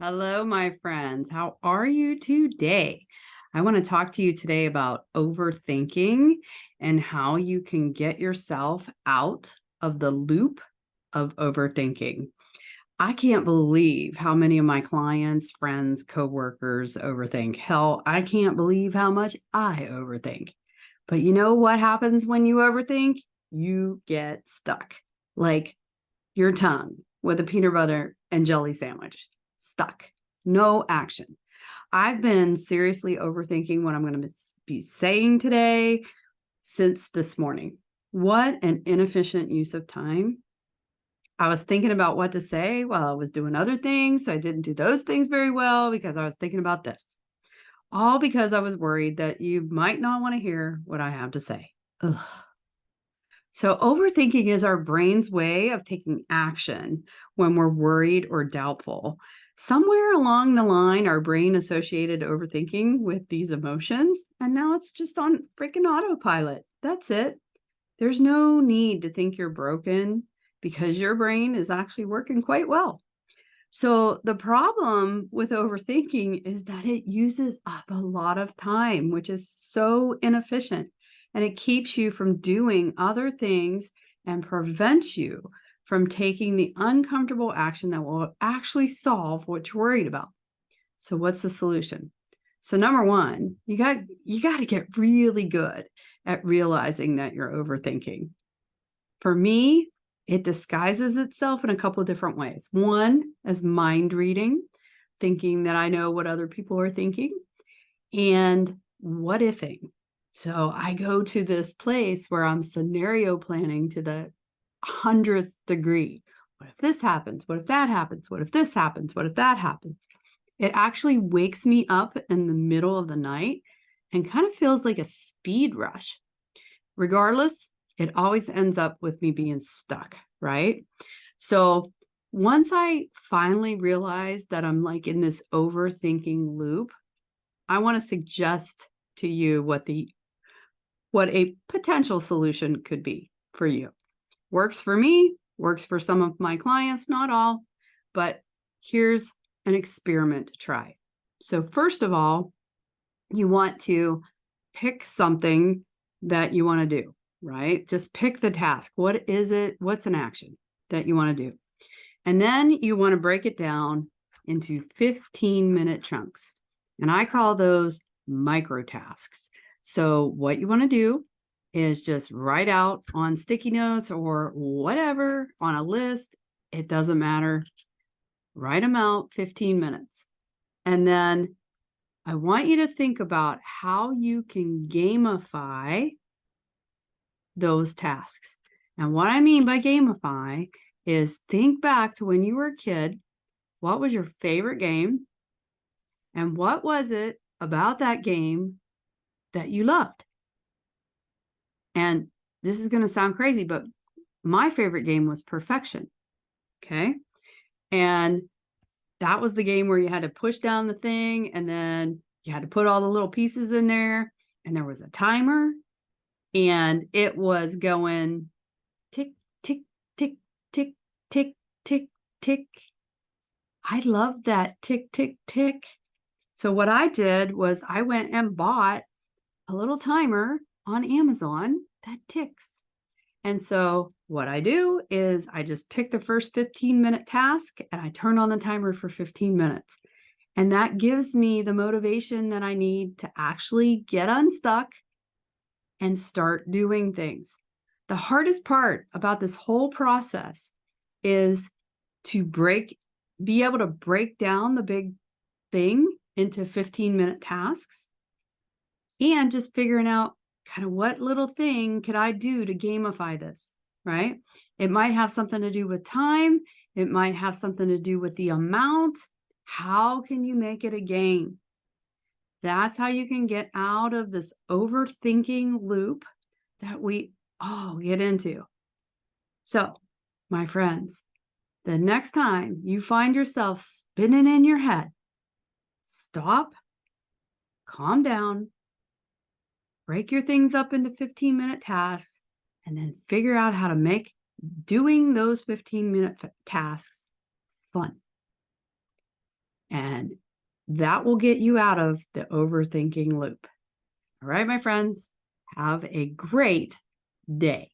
Hello, my friends. How are you today? I want to talk to you today about overthinking and how you can get yourself out of the loop of overthinking. I can't believe how many of my clients, friends, coworkers overthink. Hell, I can't believe how much I overthink. But you know what happens when you overthink? You get stuck. Like your tongue with a peanut butter and jelly sandwich. Stuck. No action. I've been seriously overthinking what I'm going to be saying today since this morning. What an inefficient use of time. I was thinking about what to say while I was doing other things. So I didn't do those things very well because I was thinking about this. All because I was worried that you might not want to hear what I have to say. Ugh. So, overthinking is our brain's way of taking action when we're worried or doubtful. Somewhere along the line, our brain associated overthinking with these emotions, and now it's just on freaking autopilot. That's it. There's no need to think you're broken because your brain is actually working quite well. So, the problem with overthinking is that it uses up a lot of time, which is so inefficient, and it keeps you from doing other things and prevents you from taking the uncomfortable action that will actually solve what you're worried about. So, what's the solution? So, number one, you got to get really good at realizing that you're overthinking. For me, it disguises itself in a couple of different ways. One, as mind reading, thinking that I know what other people are thinking, and what ifing. So I go to this place where I'm scenario planning to the 100th degree. What if this happens? What if that happens? What if this happens? What if that happens? It actually wakes me up in the middle of the night and kind of feels like a speed rush. Regardless, it always ends up with me being stuck, right? So once I finally realize that I'm like in this overthinking loop, I want to suggest to you what a potential solution could be for you. Works for me, works for some of my clients, not all, but here's an experiment to try. So first of all, you want to pick something that you want to do, right? Just pick the task. What is it? What's an action that you want to do? And then you want to break it down into 15-minute chunks. And I call those micro tasks. So what you want to do is just write out on sticky notes or whatever on a list. It doesn't matter. Write them out 15 minutes. And then I want you to think about how you can gamify those tasks. And what I mean by gamify is think back to when you were a kid. What was your favorite game? And what was it about that game that you loved? And this is going to sound crazy, but my favorite game was Perfection. Okay. And that was the game where you had to push down the thing and then you had to put all the little pieces in there. And there was a timer and it was going tick, tick, tick, tick, tick, tick, tick. I loved that tick, tick, tick. So what I did was I went and bought a little timer on Amazon that ticks. And so what I do is I just pick the first 15-minute task and I turn on the timer for 15 minutes. And that gives me the motivation that I need to actually get unstuck and start doing things. The hardest part about this whole process is to be able to break down the big thing into 15-minute tasks and just figuring out kind of what little thing could I do to gamify this, right? It might have something to do with time. It might have something to do with the amount. How can you make it a game? That's how you can get out of this overthinking loop that we all get into. So, my friends, the next time you find yourself spinning in your head, stop, calm down, break your things up into 15-minute tasks, and then figure out how to make doing those 15-minute tasks fun. and that will get you out of the overthinking loop. All right, my friends, have a great day.